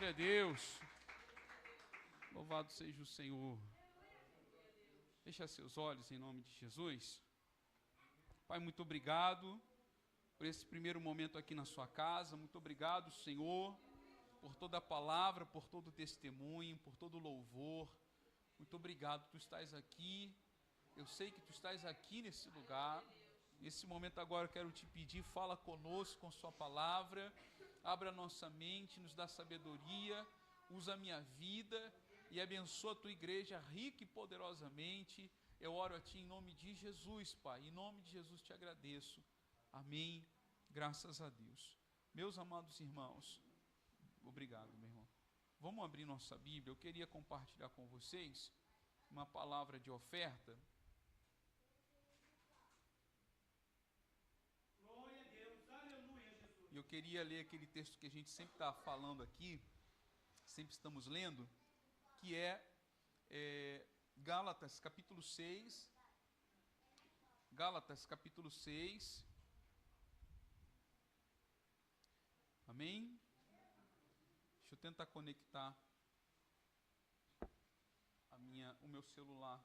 Glória a Deus. Louvado seja o Senhor. Feche seus olhos em nome de Jesus. Pai, muito obrigado por esse primeiro momento aqui na sua casa. Muito obrigado, Senhor, por toda a palavra, por todo o testemunho, por todo o louvor. Muito obrigado, Tu estás aqui. Eu sei que Tu estás aqui nesse lugar. Nesse momento agora eu quero te pedir, fala conosco com sua palavra, abra nossa mente, nos dá sabedoria, usa a minha vida e abençoa a tua igreja rica e poderosamente. Eu oro a ti em nome de Jesus, Pai, em nome de Jesus te agradeço. Amém, graças a Deus. Meus amados irmãos, obrigado, meu irmão. Vamos abrir nossa Bíblia. Eu queria compartilhar com vocês uma palavra de oferta. E eu queria ler aquele texto que a gente sempre está falando aqui, sempre estamos lendo, que é Gálatas capítulo 6. Gálatas capítulo 6. Amém? Deixa eu tentar conectar o meu celular.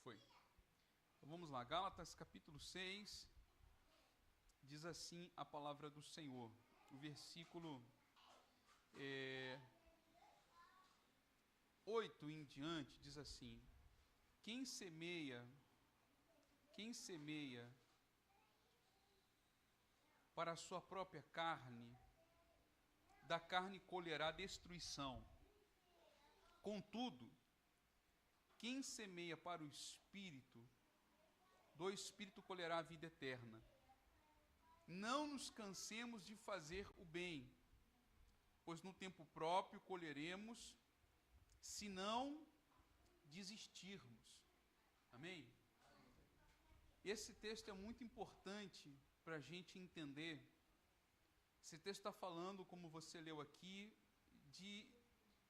Foi. Então vamos lá, Gálatas capítulo 6, diz assim a palavra do Senhor. O versículo 8 em diante diz assim: Quem semeia para a sua própria carne, da carne colherá destruição. Contudo, quem semeia para o Espírito, do Espírito colherá a vida eterna. Não nos cansemos de fazer o bem, pois no tempo próprio colheremos, se não desistirmos. Amém? Esse texto é muito importante para a gente entender. Esse texto está falando, como você leu aqui, de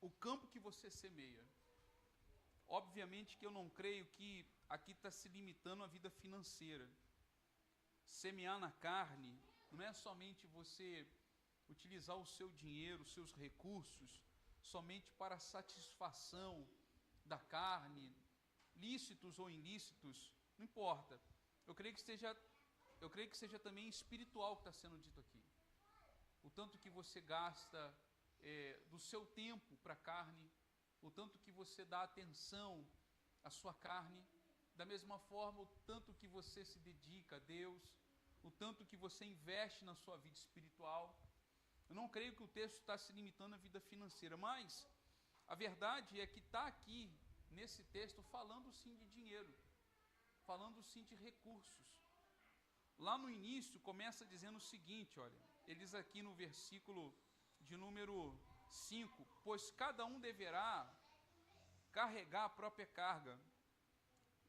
o campo que você semeia. Obviamente que eu não creio que aqui está se limitando à vida financeira. Semear na carne não é somente você utilizar o seu dinheiro, os seus recursos, somente para a satisfação da carne, lícitos ou ilícitos, não importa. Eu creio que seja também espiritual o que está sendo dito aqui. O tanto que você gasta do seu tempo para a carne, o tanto que você dá atenção à sua carne, da mesma forma o tanto que você se dedica a Deus, o tanto que você investe na sua vida espiritual. Eu não creio que o texto está se limitando à vida financeira, mas a verdade é que está aqui, nesse texto, falando sim de dinheiro, falando sim de recursos. Lá no início começa dizendo o seguinte, olha, ele diz aqui no versículo de número 5, pois cada um deverá carregar a própria carga.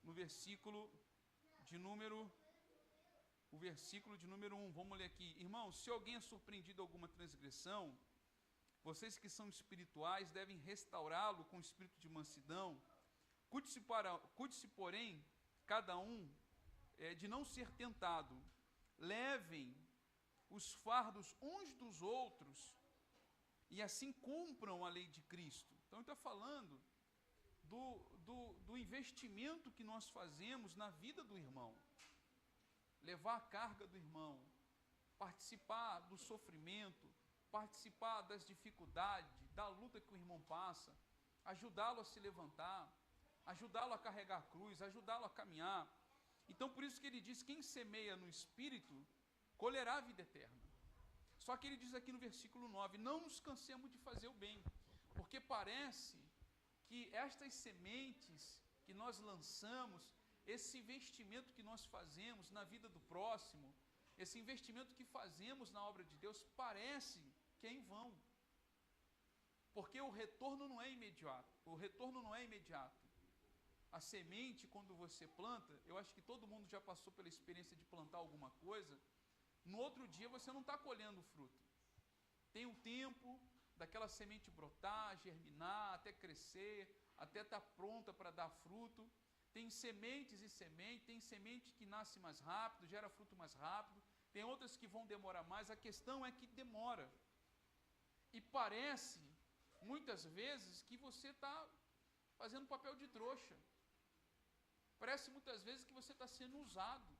No versículo de número 1, vamos ler aqui. Irmãos, se alguém é surpreendido em alguma transgressão, vocês que são espirituais devem restaurá-lo com espírito de mansidão. Cuide-se, porém, cada um de não ser tentado. Levem os fardos uns dos outros e assim cumpram a lei de Cristo. Então ele está falando do investimento que nós fazemos na vida do irmão. Levar a carga do irmão, participar do sofrimento, participar das dificuldades, da luta que o irmão passa, ajudá-lo a se levantar, ajudá-lo a carregar a cruz, ajudá-lo a caminhar. Então por isso que ele diz, quem semeia no Espírito, colherá a vida eterna. Só que ele diz aqui no versículo 9, não nos cansemos de fazer o bem, porque parece que estas sementes que nós lançamos, esse investimento que nós fazemos na vida do próximo, esse investimento que fazemos na obra de Deus, parece que é em vão. Porque o retorno não é imediato. A semente, quando você planta, eu acho que todo mundo já passou pela experiência de plantar alguma coisa, no outro dia você não está colhendo o fruto. Tem um tempo daquela semente brotar, germinar, até crescer, até estar pronta para dar fruto. Tem sementes e sementes, tem semente que nasce mais rápido, gera fruto mais rápido, tem outras que vão demorar mais, a questão é que demora. E parece, muitas vezes, que você está fazendo papel de trouxa. Parece muitas vezes que você está sendo usado.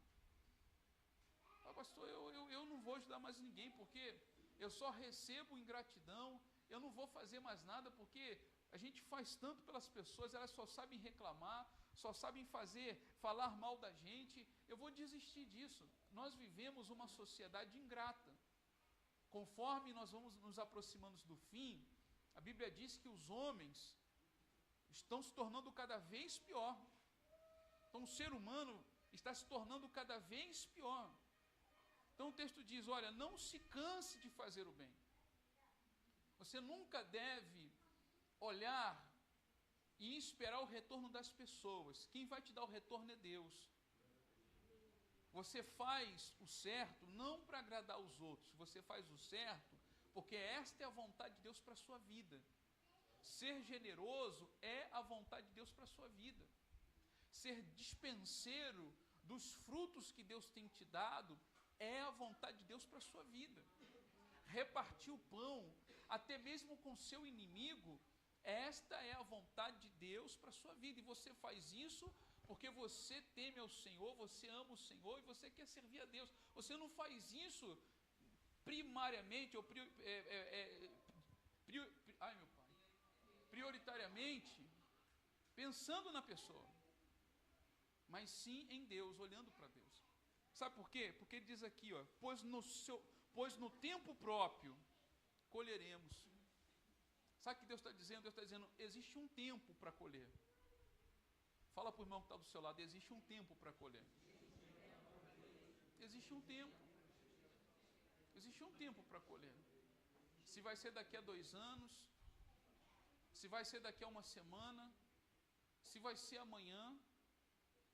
Ah, pastor, eu não vou ajudar mais ninguém, porque eu só recebo ingratidão, eu não vou fazer mais nada, porque a gente faz tanto pelas pessoas, elas só sabem reclamar, só sabem falar mal da gente, eu vou desistir disso. Nós vivemos uma sociedade ingrata. Conforme nós vamos nos aproximando do fim, a Bíblia diz que os homens estão se tornando cada vez pior. Então o ser humano está se tornando cada vez pior. Então o texto diz, olha, não se canse de fazer o bem. Você nunca deve olhar e esperar o retorno das pessoas. Quem vai te dar o retorno é Deus. Você faz o certo não para agradar os outros, você faz o certo porque esta é a vontade de Deus para a sua vida. Ser generoso é a vontade de Deus para a sua vida. Ser dispenseiro dos frutos que Deus tem te dado é a vontade de Deus para a sua vida. Repartir o pão, até mesmo com seu inimigo, esta é a vontade de Deus para a sua vida. E você faz isso porque você teme ao Senhor, você ama o Senhor e você quer servir a Deus. Você não faz isso primariamente ou prioritariamente pensando na pessoa, mas sim em Deus, olhando para Deus. Sabe por quê? Porque ele diz aqui, ó, pois no tempo próprio colheremos. Sabe o que Deus está dizendo? Deus está dizendo, existe um tempo para colher. Fala para o irmão que está do seu lado, existe um tempo para colher. Existe um tempo. Existe um tempo para colher. Se vai ser daqui a 2 anos, se vai ser daqui a uma semana, se vai ser amanhã,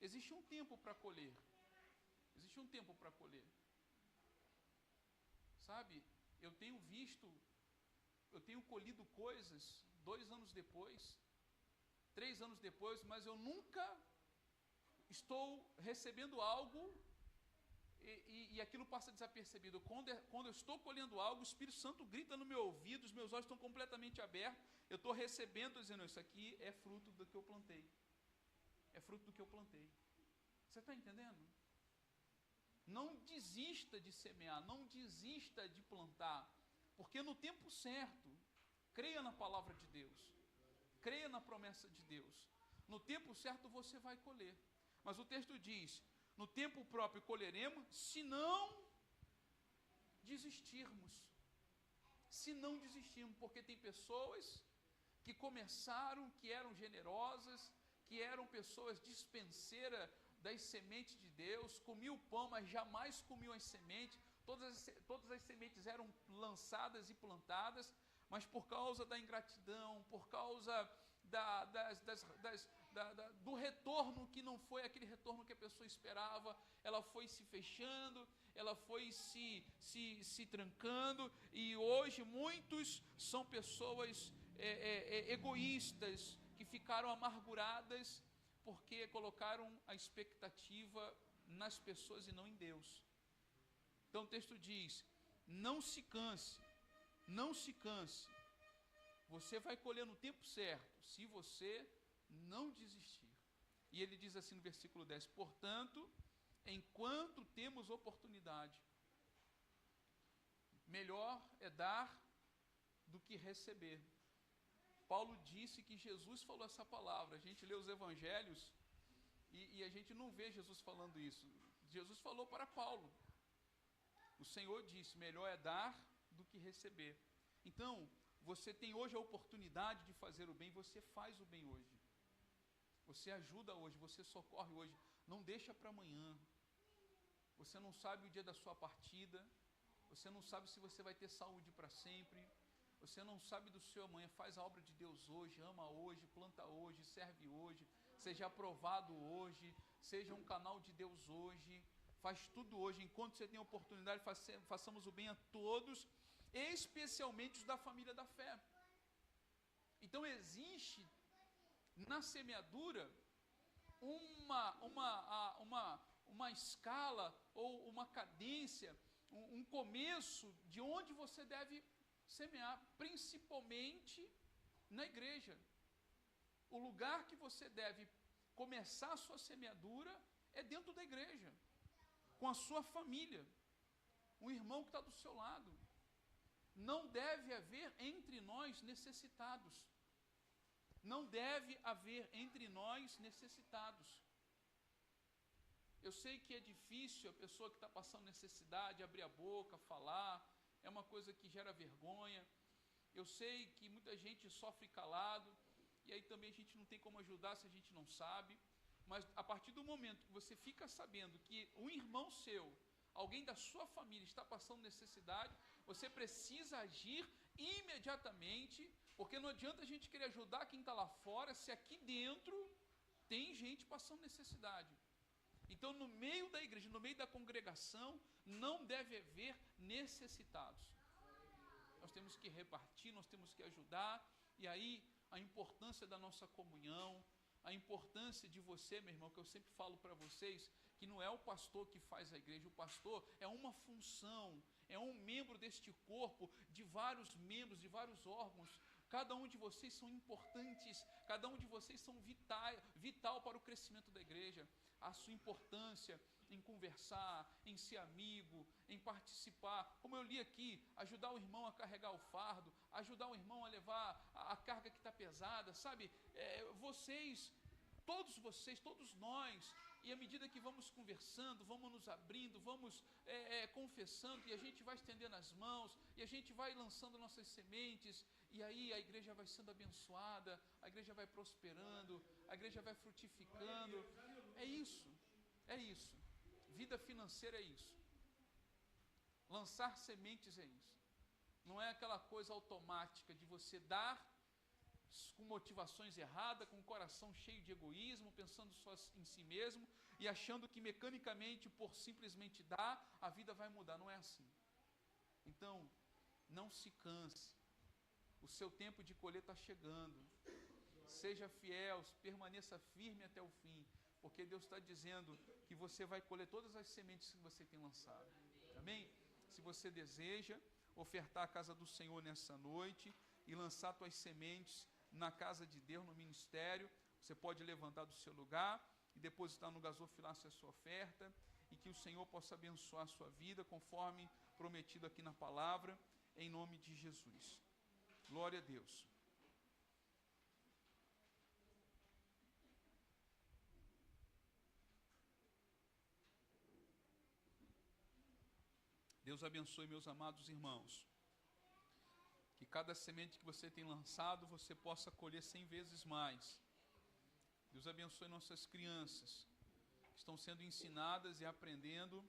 existe um tempo para colher. Existe um tempo para colher. Sabe, eu tenho colhido coisas 2 anos depois, 3 anos depois, mas eu nunca estou recebendo algo e aquilo passa desapercebido. Quando eu estou colhendo algo, o Espírito Santo grita no meu ouvido, os meus olhos estão completamente abertos, eu estou recebendo, dizendo, isso aqui é fruto do que eu plantei. É fruto do que eu plantei. Você está entendendo? Não desista de semear, não desista de plantar, porque no tempo certo, creia na palavra de Deus, creia na promessa de Deus, no tempo certo você vai colher. Mas o texto diz, no tempo próprio colheremos, se não desistirmos. Se não desistirmos, porque tem pessoas que começaram, que eram generosas, que eram pessoas dispenseiras das sementes de Deus, comiam o pão, mas jamais comiam as sementes. Todas as sementes eram lançadas e plantadas, mas por causa da ingratidão, por causa do retorno que não foi aquele retorno que a pessoa esperava, ela foi se fechando, ela foi se trancando, e hoje muitos são pessoas egoístas, que ficaram amarguradas, porque colocaram a expectativa nas pessoas e não em Deus. Então o texto diz, não se canse, não se canse, você vai colher no tempo certo, se você não desistir. E ele diz assim no versículo 10, portanto, enquanto temos oportunidade, melhor é dar do que receber. Paulo disse que Jesus falou essa palavra. A gente lê os evangelhos e a gente não vê Jesus falando isso. Jesus falou para Paulo. O Senhor disse, melhor é dar do que receber. Então, você tem hoje a oportunidade de fazer o bem, você faz o bem hoje. Você ajuda hoje, você socorre hoje. Não deixa para amanhã. Você não sabe o dia da sua partida. Você não sabe se você vai ter saúde para sempre. Você não sabe do seu amanhã. Faz a obra de Deus hoje, ama hoje, planta hoje, serve hoje, seja aprovado hoje, seja um canal de Deus hoje. Faz tudo hoje, enquanto você tem a oportunidade, façamos o bem a todos, especialmente os da família da fé. Então existe na semeadura uma escala ou uma cadência, um começo de onde você deve semear, principalmente na igreja. O lugar que você deve começar a sua semeadura é dentro da igreja, com a sua família, um irmão que está do seu lado. Não deve haver entre nós necessitados. Não deve haver entre nós necessitados. Eu sei que é difícil a pessoa que está passando necessidade abrir a boca, falar, é uma coisa que gera vergonha. Eu sei que muita gente sofre calado, e aí também a gente não tem como ajudar se a gente não sabe. Mas a partir do momento que você fica sabendo que um irmão seu, alguém da sua família está passando necessidade, você precisa agir imediatamente, porque não adianta a gente querer ajudar quem está lá fora, se aqui dentro tem gente passando necessidade. Então, no meio da igreja, no meio da congregação, não deve haver necessitados. Nós temos que repartir, nós temos que ajudar, e aí a importância da nossa comunhão, a importância de você, meu irmão, que eu sempre falo para vocês, que não é o pastor que faz a igreja, o pastor é uma função, é um membro deste corpo, de vários membros, de vários órgãos. Cada um de vocês são importantes, cada um de vocês são vital para o crescimento da igreja. A sua importância em conversar, em ser amigo, em participar, como eu li aqui, ajudar o irmão a carregar o fardo, ajudar o irmão a levar a carga que está pesada, sabe? Todos nós, e à medida que vamos conversando, vamos nos abrindo, vamos confessando, e a gente vai estendendo as mãos, e a gente vai lançando nossas sementes, e aí a igreja vai sendo abençoada, a igreja vai prosperando, a igreja vai frutificando. É isso. Vida financeira é isso. Lançar sementes é isso. Não é aquela coisa automática de você dar com motivações erradas, com o coração cheio de egoísmo, pensando só em si mesmo e achando que mecanicamente, por simplesmente dar, a vida vai mudar. Não é assim. Então, não se canse. O seu tempo de colher está chegando. Seja fiel, permaneça firme até o fim, porque Deus está dizendo que você vai colher todas as sementes que você tem lançado. Amém? Se você deseja ofertar a casa do Senhor nessa noite e lançar suas sementes na casa de Deus, no ministério, você pode levantar do seu lugar e depositar no gasofilácio a sua oferta, e que o Senhor possa abençoar a sua vida, conforme prometido aqui na palavra, em nome de Jesus. Glória a Deus. Deus abençoe, meus amados irmãos. Que cada semente que você tem lançado, você possa colher 100 vezes mais. Deus abençoe nossas crianças, que estão sendo ensinadas e aprendendo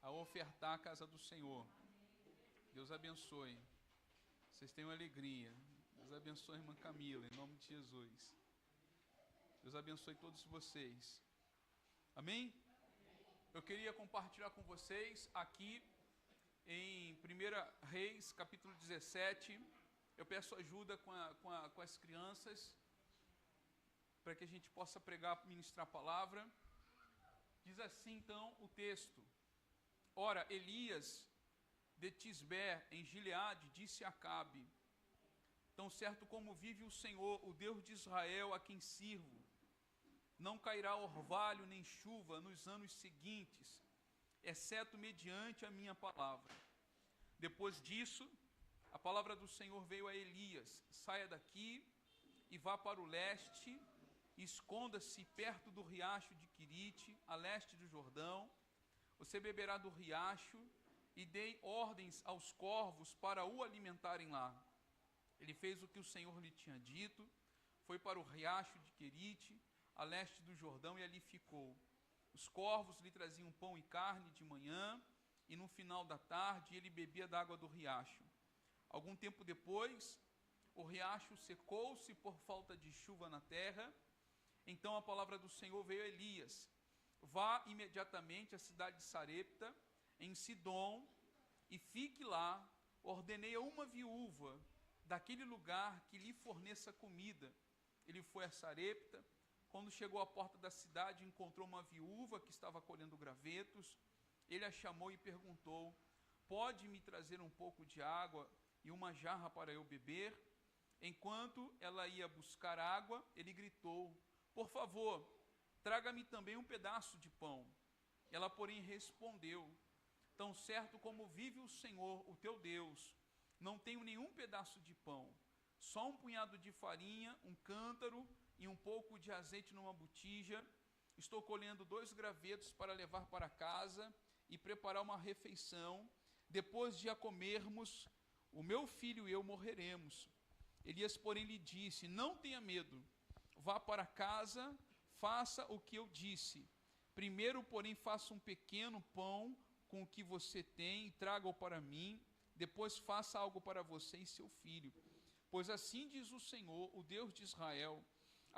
a ofertar a casa do Senhor. Deus abençoe. Vocês tenham alegria. Deus abençoe a irmã Camila, em nome de Jesus. Deus abençoe todos vocês. Amém? Eu queria compartilhar com vocês aqui em 1 Reis, capítulo 17, eu peço ajuda com as crianças, para que a gente possa pregar, ministrar a palavra. Diz assim então o texto: Ora, Elias de Tisbé, em Gileade, disse a Acabe: Tão certo como vive o Senhor, o Deus de Israel, a quem sirvo, não cairá orvalho nem chuva nos anos seguintes, exceto mediante a minha palavra. Depois disso, a palavra do Senhor veio a Elias: saia daqui e vá para o leste, e esconda-se perto do riacho de Quirite, a leste do Jordão. Você beberá do riacho, e dei ordens aos corvos para o alimentarem lá. Ele fez o que o Senhor lhe tinha dito, foi para o riacho de Quirite, a leste do Jordão, e ali ficou. Os corvos lhe traziam pão e carne de manhã, e no final da tarde ele bebia da água do riacho. Algum tempo depois, o riacho secou-se por falta de chuva na terra. Então a palavra do Senhor veio a Elias: vá imediatamente à cidade de Sarepta, em Sidom, e fique lá. Ordenei a uma viúva daquele lugar que lhe forneça comida. Ele foi a Sarepta, Quando chegou à porta da cidade, encontrou uma viúva que estava colhendo gravetos. Ele a chamou e perguntou: pode me trazer um pouco de água e uma jarra para eu beber? Enquanto ela ia buscar água, ele gritou: por favor, traga-me também um pedaço de pão. Ela, porém, respondeu: tão certo como vive o Senhor, o teu Deus, não tenho nenhum pedaço de pão, só um punhado de farinha, um cântaro e um pouco de azeite numa botija. Estou colhendo 2 gravetos para levar para casa e preparar uma refeição. Depois de a comermos, o meu filho e eu morreremos. Elias, porém, lhe disse: não tenha medo, vá para casa, faça o que eu disse. Primeiro, porém, faça um pequeno pão com o que você tem e traga-o para mim. Depois faça algo para você e seu filho. Pois assim diz o Senhor, o Deus de Israel: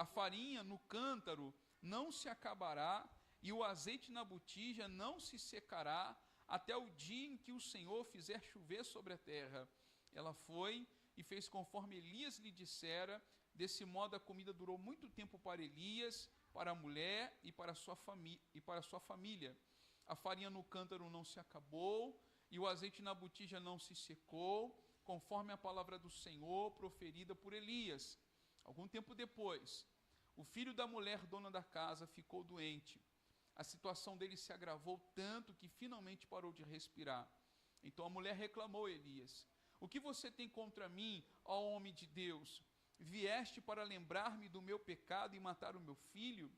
a farinha no cântaro não se acabará e o azeite na botija não se secará até o dia em que o Senhor fizer chover sobre a terra. Ela foi e fez conforme Elias lhe dissera. Desse modo a comida durou muito tempo para Elias, para a mulher e para sua família. A farinha no cântaro não se acabou e o azeite na botija não se secou, conforme a palavra do Senhor proferida por Elias. Algum tempo depois, o filho da mulher dona da casa ficou doente. A situação dele se agravou tanto que finalmente parou de respirar. Então a mulher reclamou a Elias: o que você tem contra mim, ó homem de Deus? Vieste para lembrar-me do meu pecado e matar o meu filho?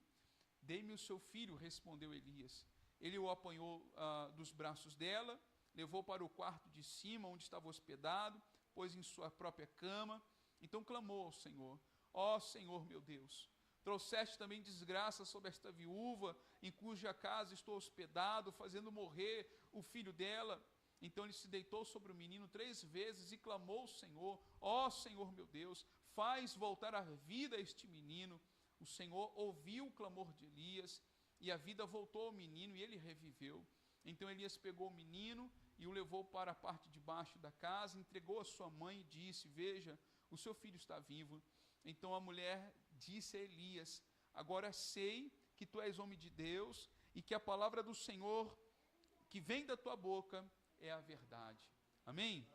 Dê-me o seu filho, respondeu Elias. Ele o apanhou dos braços dela, levou para o quarto de cima, onde estava hospedado, pôs em sua própria cama. Então clamou ao Senhor: ó Senhor meu Deus, trouxeste também desgraça sobre esta viúva, em cuja casa estou hospedado, fazendo morrer o filho dela. Então ele se deitou sobre o menino 3 vezes e clamou ao Senhor: ó Senhor meu Deus, faz voltar à vida este menino. O Senhor ouviu o clamor de Elias, e a vida voltou ao menino, e ele reviveu. Então Elias pegou o menino e o levou para a parte de baixo da casa, entregou a sua mãe e disse: veja, o seu filho está vivo. Então a mulher disse a Elias: agora sei que tu és homem de Deus, e que a palavra do Senhor que vem da tua boca é a verdade. Amém?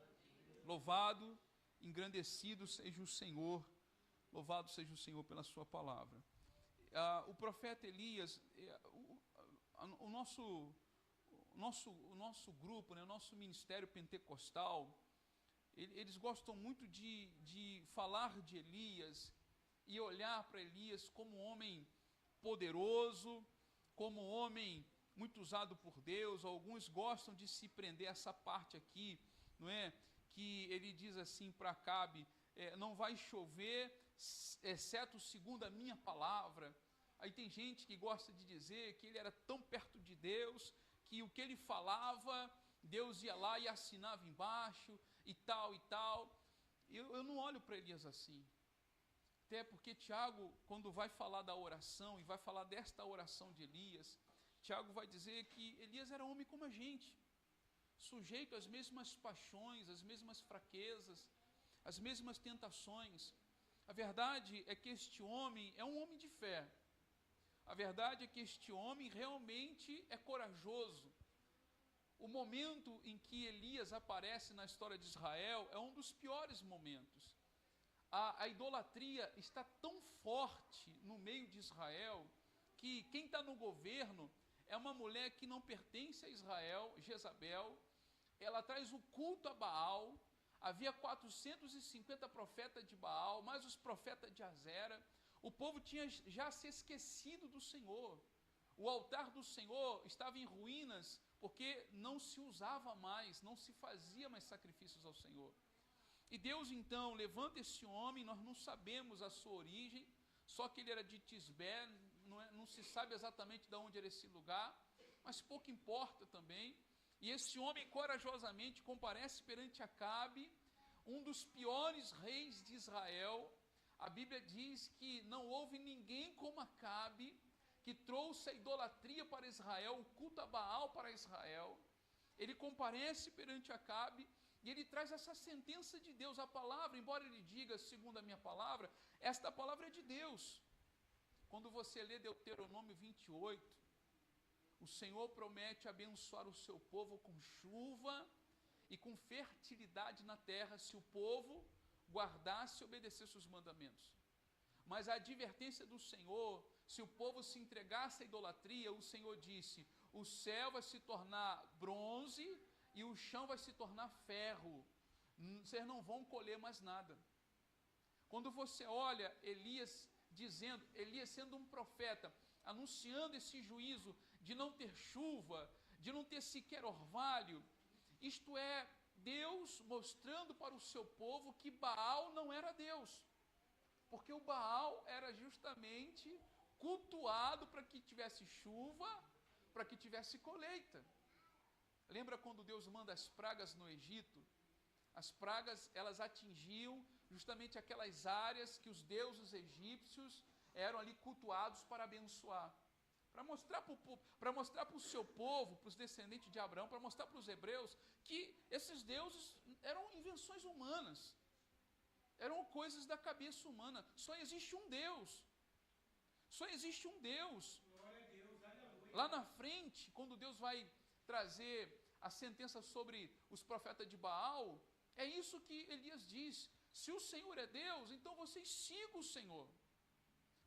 Louvado, engrandecido seja o Senhor, louvado seja o Senhor pela sua palavra. O profeta Elias, o nosso grupo, né, o nosso ministério pentecostal, eles gostam muito de falar de Elias e olhar para Elias como um homem poderoso, como um homem muito usado por Deus. Alguns gostam de se prender a essa parte aqui, não é? Que ele diz assim para Acabe: não vai chover, exceto segundo a minha palavra. Aí tem gente que gosta de dizer que ele era tão perto de Deus, que o que ele falava, Deus ia lá e assinava embaixo, e tal e tal. Eu não olho para Elias assim. Até porque Tiago, quando vai falar da oração, e vai falar desta oração de Elias, Tiago vai dizer que Elias era homem como a gente, sujeito às mesmas paixões, às mesmas fraquezas, às mesmas tentações. A verdade é que este homem é um homem de fé. A verdade é que este homem realmente é corajoso. O momento em que Elias aparece na história de Israel é um dos piores momentos. A idolatria está tão forte no meio de Israel que quem está no governo é uma mulher que não pertence a Israel, Jezabel. Ela traz o culto a Baal. Havia 450 profetas de Baal, mais os profetas de Azera. O povo tinha já se esquecido do Senhor. O altar do Senhor estava em ruínas, porque não se usava mais, não se fazia mais sacrifícios ao Senhor. E Deus então levanta esse homem, nós não sabemos a sua origem, só que ele era de Tisbé, não se sabe exatamente de onde era esse lugar, mas pouco importa também. E esse homem corajosamente comparece perante Acabe, um dos piores reis de Israel. A Bíblia diz que não houve ninguém como Acabe, que trouxe a idolatria para Israel, o culto a Baal para Israel. Ele comparece perante Acabe e ele traz essa sentença de Deus. A palavra, embora ele diga segundo a minha palavra, esta palavra é de Deus. Quando você lê Deuteronômio 28, o Senhor promete abençoar o seu povo com chuva e com fertilidade na terra, se o povo guardasse e obedecesse os mandamentos. Mas a advertência do Senhor, se o povo se entregasse à idolatria, o Senhor disse: o céu vai se tornar bronze e o chão vai se tornar ferro. Vocês não vão colher mais nada. Quando você olha Elias sendo um profeta, anunciando esse juízo de não ter chuva, de não ter sequer orvalho, isto é, Deus mostrando para o seu povo que Baal não era Deus, porque o Baal era justamente cultuado para que tivesse chuva, para que tivesse colheita. Lembra quando Deus manda as pragas no Egito? As pragas, elas atingiam justamente aquelas áreas que os deuses egípcios eram ali cultuados para abençoar. Para mostrar para o seu povo, para os descendentes de Abraão, para mostrar para os hebreus que esses deuses eram invenções humanas, eram coisas da cabeça humana. Só existe um Deus. Só existe um Deus. Lá na frente, quando Deus vai trazer a sentença sobre os profetas de Baal, é isso que Elias diz: se o Senhor é Deus, então vocês sigam o Senhor.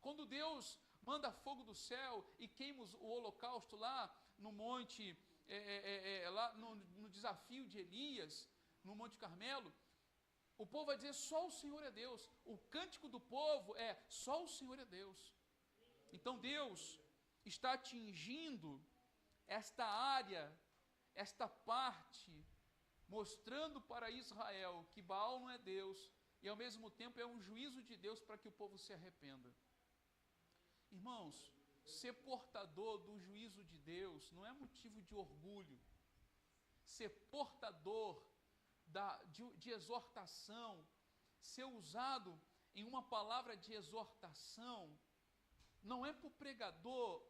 Quando Deus manda fogo do céu e queima o holocausto lá no monte, lá no desafio de Elias, no Monte Carmelo, o povo vai dizer: só o Senhor é Deus. O cântico do povo é: só o Senhor é Deus. Então Deus está atingindo esta área, esta parte, mostrando para Israel que Baal não é Deus, e ao mesmo tempo é um juízo de Deus para que o povo se arrependa. Irmãos, ser portador do juízo de Deus não é motivo de orgulho. Ser portador de exortação, ser usado em uma palavra de exortação, não é para o pregador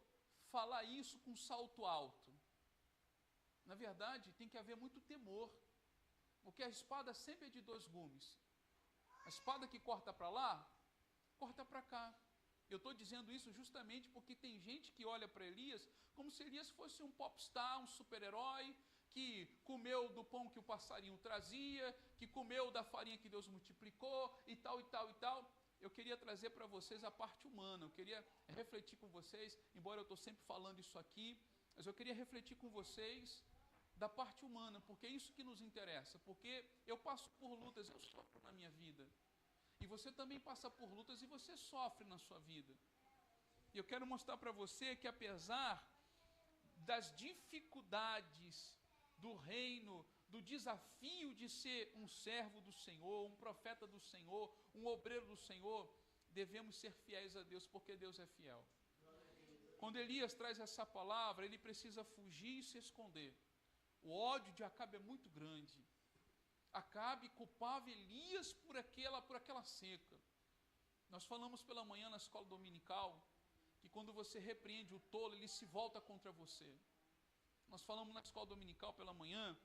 falar isso com salto alto. Na verdade, tem que haver muito temor, porque a espada sempre é de dois gumes. A espada que corta para lá, corta para cá. Eu estou dizendo isso justamente porque tem gente que olha para Elias como se Elias fosse um popstar, um super-herói, que comeu do pão que o passarinho trazia, que comeu da farinha que Deus multiplicou, e tal, e tal, e tal. Eu queria trazer para vocês a parte humana, eu queria refletir com vocês, embora eu estou sempre falando isso aqui, mas eu queria refletir com vocês da parte humana, porque é isso que nos interessa, porque eu passo por lutas, eu sofro na minha vida, e você também passa por lutas e você sofre na sua vida. E eu quero mostrar para você que apesar das dificuldades do reino, do desafio de ser um servo do Senhor, um profeta do Senhor, um obreiro do Senhor, devemos ser fiéis a Deus, porque Deus é fiel. Quando Elias traz essa palavra, ele precisa fugir e se esconder. O ódio de Acabe é muito grande. Acabe culpava Elias por aquela seca. Nós falamos pela manhã na escola dominical que quando você repreende o tolo, ele se volta contra você. Nós falamos na escola dominical pela manhã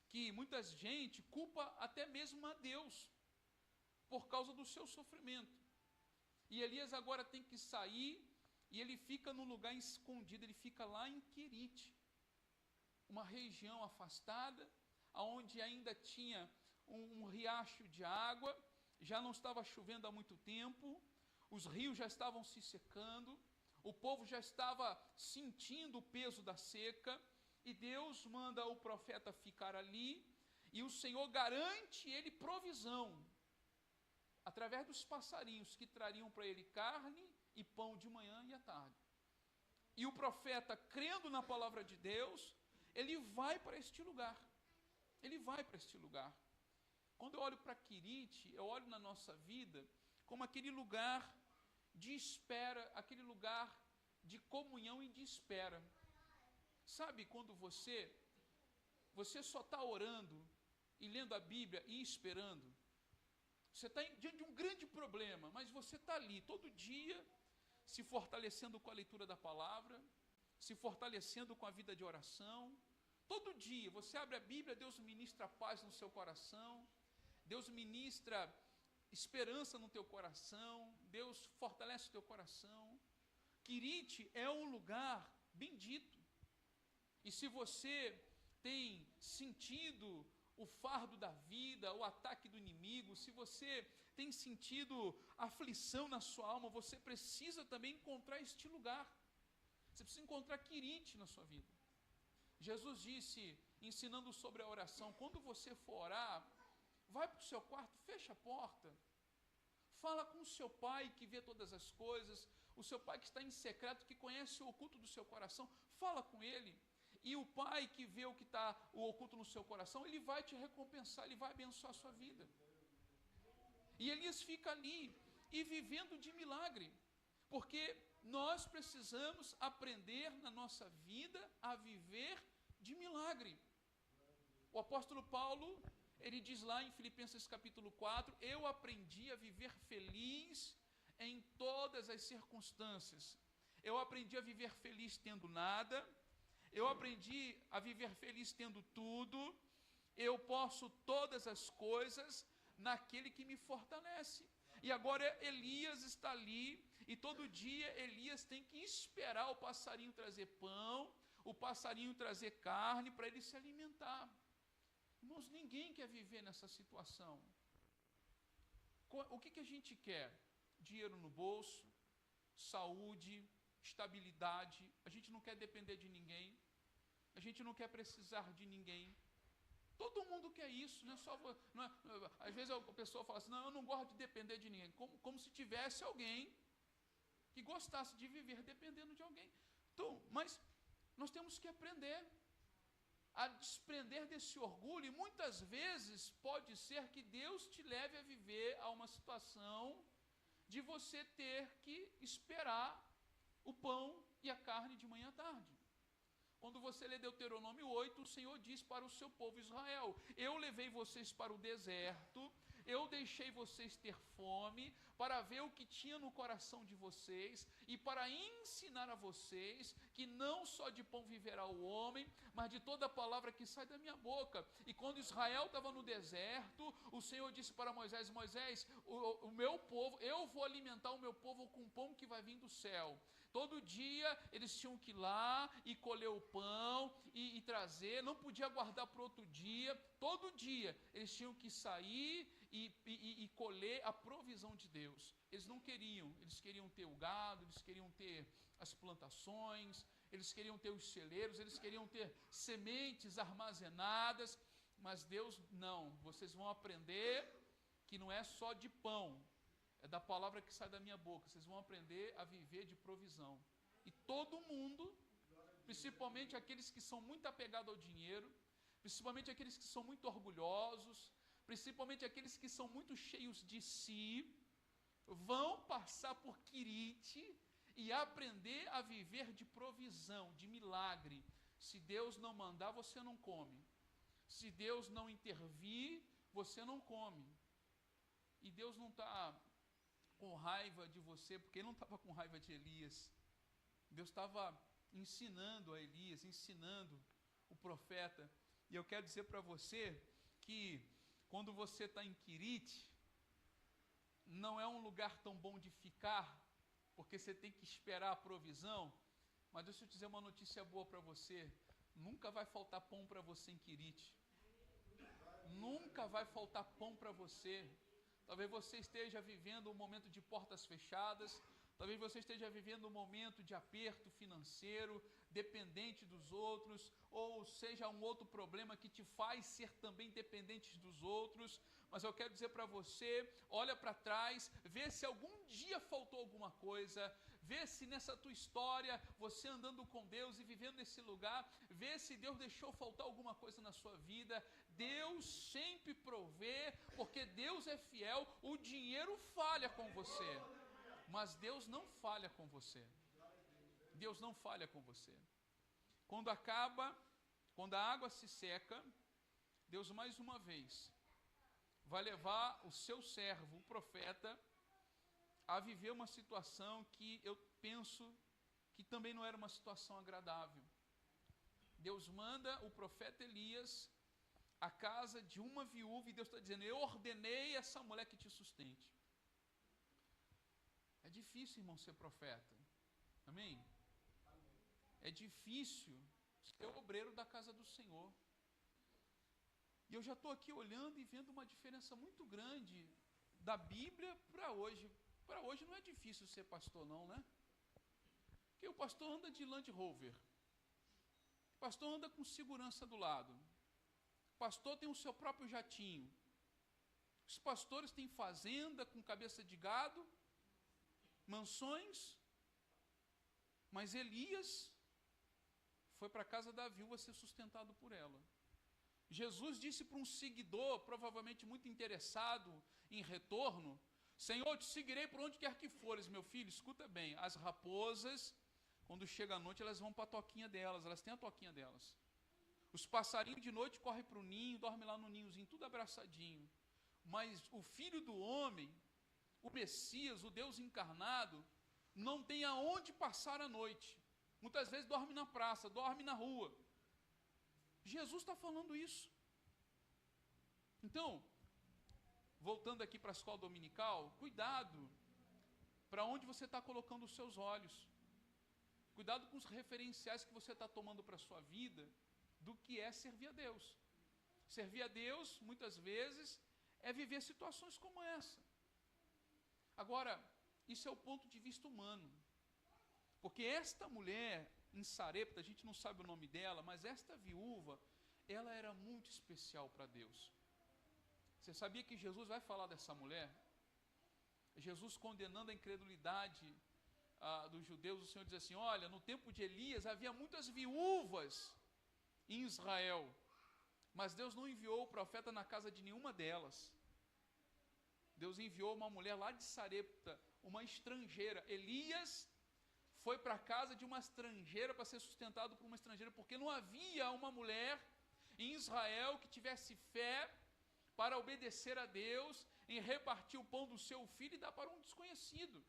que muita gente culpa até mesmo a Deus por causa do seu sofrimento. E Elias agora tem que sair e ele fica num lugar escondido, ele fica lá em Querite, uma região afastada, onde ainda tinha um riacho de água, já não estava chovendo há muito tempo, os rios já estavam se secando, o povo já estava sentindo o peso da seca, e Deus manda o profeta ficar ali, e o Senhor garante ele provisão, através dos passarinhos que trariam para ele carne e pão de manhã e à tarde. E o profeta, crendo na palavra de Deus, ele vai para este lugar. Ele vai para este lugar. Quando eu olho para Querite, eu olho na nossa vida como aquele lugar de espera, aquele lugar de comunhão e de espera. Sabe quando você só está orando e lendo a Bíblia e esperando? Você está diante de um grande problema, mas você está ali todo dia se fortalecendo com a leitura da palavra, se fortalecendo com a vida de oração. Todo dia você abre a Bíblia, Deus ministra paz no seu coração, Deus ministra esperança no teu coração, Deus fortalece o teu coração. Quirite é um lugar bendito. E se você tem sentido o fardo da vida, o ataque do inimigo, se você tem sentido aflição na sua alma, você precisa também encontrar este lugar. Você precisa encontrar Quirite na sua vida. Jesus disse, ensinando sobre a oração, quando você for orar, vai para o seu quarto, fecha a porta, fala com o seu pai que vê todas as coisas, o seu pai que está em secreto, que conhece o oculto do seu coração, fala com ele. E o pai que vê o que está o oculto no seu coração, ele vai te recompensar, ele vai abençoar a sua vida. E Elias fica ali, e vivendo de milagre, porque nós precisamos aprender na nossa vida a viver de milagre. O apóstolo Paulo, ele diz lá em Filipenses capítulo 4, eu aprendi a viver feliz em todas as circunstâncias. Eu aprendi a viver feliz tendo nada, eu aprendi a viver feliz tendo tudo, eu posso todas as coisas naquele que me fortalece. E agora Elias está ali, e todo dia Elias tem que esperar o passarinho trazer pão, o passarinho trazer carne para ele se alimentar. Irmãos, ninguém quer viver nessa situação. O que a gente quer? Dinheiro no bolso, saúde, estabilidade. A gente não quer depender de ninguém. A gente não quer precisar de ninguém. Todo mundo quer isso, não é só... Não é, às vezes a pessoa fala assim, não, eu não gosto de depender de ninguém. Como se tivesse alguém que gostasse de viver dependendo de alguém. Então, mas nós temos que aprender a desprender desse orgulho, e muitas vezes pode ser que Deus te leve a viver a uma situação de você ter que esperar o pão e a carne de manhã à tarde. Quando você lê Deuteronômio 8, o Senhor diz para o seu povo Israel, eu levei vocês para o deserto, eu deixei vocês ter fome, para ver o que tinha no coração de vocês, e para ensinar a vocês que não só de pão viverá o homem, mas de toda a palavra que sai da minha boca. E quando Israel estava no deserto, o Senhor disse para Moisés, Moisés, o meu povo, eu vou alimentar o meu povo com pão que vai vir do céu. Todo dia eles tinham que ir lá e colher o pão e trazer, não podia guardar para outro dia. Todo dia eles tinham que sair e colher a provisão de Deus. Eles não queriam, eles queriam ter o gado, eles queriam ter as plantações, eles queriam ter os celeiros, eles queriam ter sementes armazenadas, mas Deus não, vocês vão aprender que não é só de pão, é da palavra que sai da minha boca, vocês vão aprender a viver de provisão. E todo mundo, principalmente aqueles que são muito apegados ao dinheiro, principalmente aqueles que são muito orgulhosos, principalmente aqueles que são muito cheios de si, vão passar por Quirite e aprender a viver de provisão, de milagre. Se Deus não mandar, você não come. Se Deus não intervir, você não come. E Deus não está com raiva de você, porque ele não estava com raiva de Elias. Deus estava ensinando a Elias, ensinando o profeta. E eu quero dizer para você que quando você está em Quirite, não é um lugar tão bom de ficar, porque você tem que esperar a provisão, mas deixa eu te dizer uma notícia boa para você, nunca vai faltar pão para você em Quirite. Nunca vai faltar pão para você. Talvez você esteja vivendo um momento de portas fechadas, talvez você esteja vivendo um momento de aperto financeiro, dependente dos outros, ou seja, um outro problema que te faz ser também dependente dos outros. Mas eu quero dizer para você, olha para trás, vê se algum dia faltou alguma coisa, vê se nessa tua história, você andando com Deus e vivendo nesse lugar, vê se Deus deixou faltar alguma coisa na sua vida. Deus sempre provê, porque Deus é fiel. O dinheiro falha com você, mas Deus não falha com você. Deus não falha com você. Quando a água se seca, Deus mais uma vez vai levar o seu servo, o profeta, a viver uma situação que eu penso que também não era uma situação agradável. Deus manda o profeta Elias à casa de uma viúva, e Deus está dizendo, eu ordenei essa mulher que te sustente. É difícil, irmão, ser profeta. Amém? É difícil ser obreiro da casa do Senhor. E eu já estou aqui olhando e vendo uma diferença muito grande da Bíblia para hoje. Para hoje não é difícil ser pastor não, né? Porque o pastor anda de Land Rover. O pastor anda com segurança do lado. O pastor tem o seu próprio jatinho. Os pastores têm fazenda com cabeça de gado, mansões. Mas Elias foi para a casa da viúva ser sustentado por ela. Jesus disse para um seguidor, provavelmente muito interessado em retorno: Senhor, eu te seguirei por onde quer que fores. Meu filho, escuta bem, as raposas, quando chega a noite, elas vão para a toquinha delas, elas têm a toquinha delas. Os passarinhos de noite correm para o ninho, dormem lá no ninhozinho, tudo abraçadinho. Mas o Filho do Homem, o Messias, o Deus encarnado, não tem aonde passar a noite. Muitas vezes dorme na praça, dorme na rua. Jesus está falando isso. Então, voltando aqui para a escola dominical, cuidado para onde você está colocando os seus olhos. Cuidado com os referenciais que você está tomando para a sua vida, do que é servir a Deus. Servir a Deus, muitas vezes, é viver situações como essa. Agora, isso é o ponto de vista humano. Porque esta mulher em Sarepta, a gente não sabe o nome dela, mas esta viúva, ela era muito especial para Deus. Você sabia que Jesus vai falar dessa mulher? Jesus condenando a incredulidade dos judeus, o Senhor diz assim: olha, no tempo de Elias havia muitas viúvas em Israel, mas Deus não enviou o profeta na casa de nenhuma delas. Deus enviou uma mulher lá de Sarepta, uma estrangeira. Elias foi para a casa de uma estrangeira para ser sustentado por uma estrangeira, porque não havia uma mulher em Israel que tivesse fé para obedecer a Deus, em repartir o pão do seu filho e dar para um desconhecido.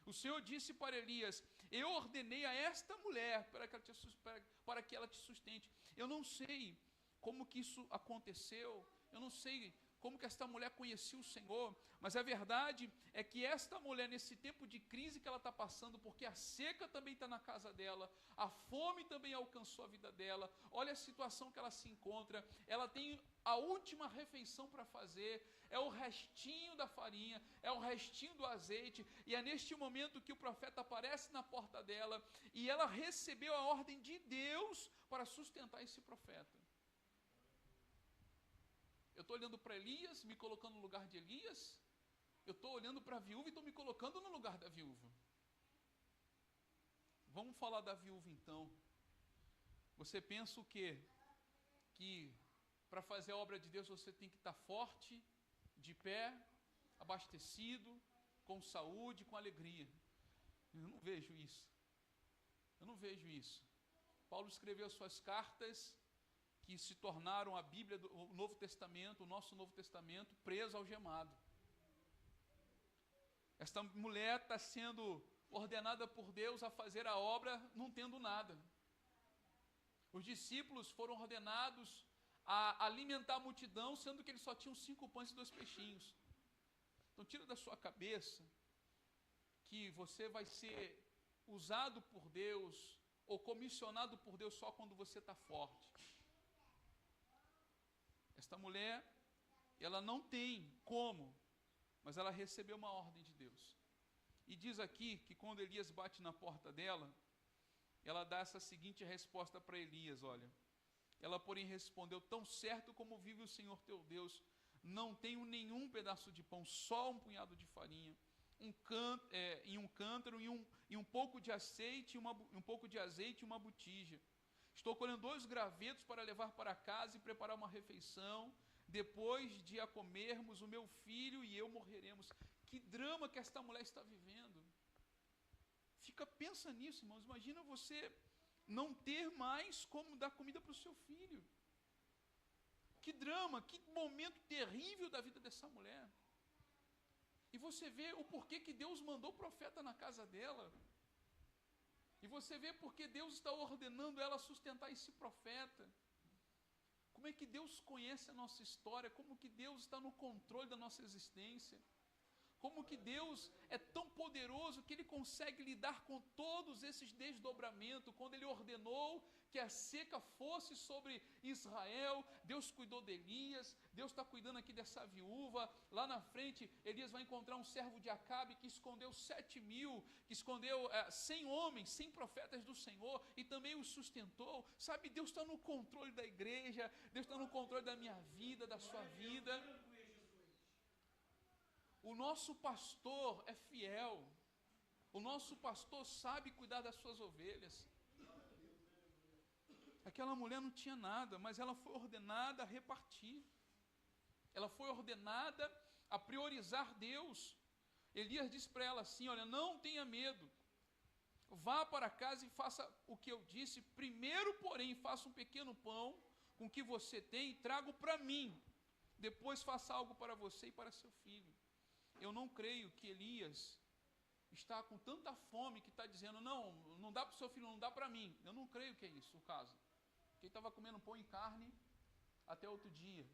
O Senhor disse para Elias: eu ordenei a esta mulher para que ela te sustente. Eu não sei como que isso aconteceu, eu não sei como que esta mulher conhecia o Senhor, mas a verdade é que esta mulher, nesse tempo de crise que ela está passando, porque a seca também está na casa dela, a fome também alcançou a vida dela, olha a situação que ela se encontra, ela tem a última refeição para fazer, é o restinho da farinha, é o restinho do azeite, e é neste momento que o profeta aparece na porta dela, e ela recebeu a ordem de Deus para sustentar esse profeta. Eu estou olhando para Elias, me colocando no lugar de Elias. Eu estou olhando para a viúva e estou me colocando no lugar da viúva. Vamos falar da viúva então. Você pensa o quê? Que para fazer a obra de Deus você tem que estar forte, de pé, abastecido, com saúde, com alegria. Eu não vejo isso. Eu não vejo isso. Paulo escreveu suas cartas, que se tornaram a Bíblia, o Novo Testamento, o nosso Novo Testamento, preso, algemado. Esta mulher está sendo ordenada por Deus a fazer a obra, não tendo nada. Os discípulos foram ordenados a alimentar a multidão, sendo que eles só tinham 5 pães e 2 peixinhos. Então tira da sua cabeça que você vai ser usado por Deus, ou comissionado por Deus só quando você está forte. Esta mulher, ela não tem como, mas ela recebeu uma ordem de Deus. E diz aqui que quando Elias bate na porta dela, ela dá essa seguinte resposta para Elias, olha. Ela, porém, respondeu: tão certo como vive o Senhor teu Deus, não tenho nenhum pedaço de pão, só um punhado de farinha, em um cântaro, e um pouco de azeite, e uma botija. Estou colhendo 2 gravetos para levar para casa e preparar uma refeição. Depois de a comermos, o meu filho e eu morreremos. Que drama que esta mulher está vivendo. Pensa nisso, irmãos. Imagina você não ter mais como dar comida para o seu filho. Que drama, que momento terrível da vida dessa mulher. E você vê o porquê que Deus mandou o profeta na casa dela. E você vê porque Deus está ordenando ela sustentar esse profeta. Como é que Deus conhece a nossa história, como que Deus está no controle da nossa existência. Como que Deus é tão poderoso que Ele consegue lidar com todos esses desdobramentos. Quando Ele ordenou que a seca fosse sobre Israel, Deus cuidou de Elias, Deus está cuidando aqui dessa viúva. Lá na frente, Elias vai encontrar um servo de Acabe que escondeu 7.000, que escondeu 100 homens, 100 profetas do Senhor, e também os sustentou. Sabe, Deus está no controle da igreja, Deus está no controle da minha vida, da sua vida. O nosso pastor é fiel. O nosso pastor sabe cuidar das suas ovelhas. Aquela mulher não tinha nada, mas ela foi ordenada a repartir. Ela foi ordenada a priorizar Deus. Elias disse para ela assim: olha, não tenha medo. Vá para casa e faça o que eu disse. Primeiro, porém, faça um pequeno pão com o que você tem e traga para mim. Depois faça algo para você e para seu filho. Eu não creio que Elias está com tanta fome que está dizendo, não dá para o seu filho, não dá para mim. Eu não creio que é isso o caso. Porque ele estava comendo pão e carne até outro dia.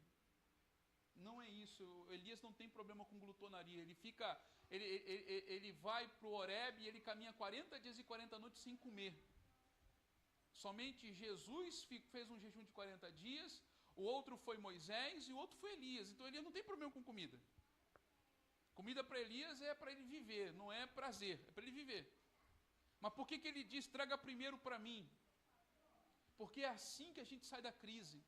Não é isso. Elias não tem problema com glutonaria. Ele vai para o Horebe e ele caminha 40 dias e 40 noites sem comer. Somente Jesus fez um jejum de 40 dias, o outro foi Moisés e o outro foi Elias. Então Elias não tem problema com comida. Comida para Elias é para ele viver, não é prazer, é para ele viver. Mas por que ele diz, traga primeiro para mim? Porque é assim que a gente sai da crise.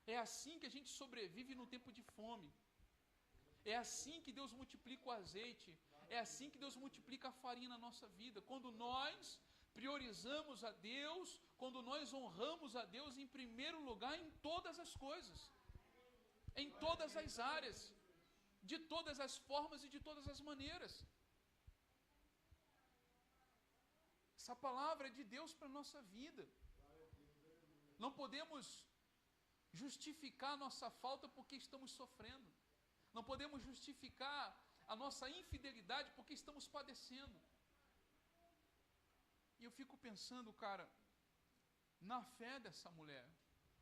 É assim que a gente sobrevive no tempo de fome. É assim que Deus multiplica o azeite. É assim que Deus multiplica a farinha na nossa vida. Quando nós priorizamos a Deus, quando nós honramos a Deus em primeiro lugar em todas as coisas. Em todas as áreas. De todas as formas e de todas as maneiras. Essa palavra é de Deus para a nossa vida. Não podemos justificar a nossa falta porque estamos sofrendo. Não podemos justificar a nossa infidelidade porque estamos padecendo. E eu fico pensando, cara, na fé dessa mulher.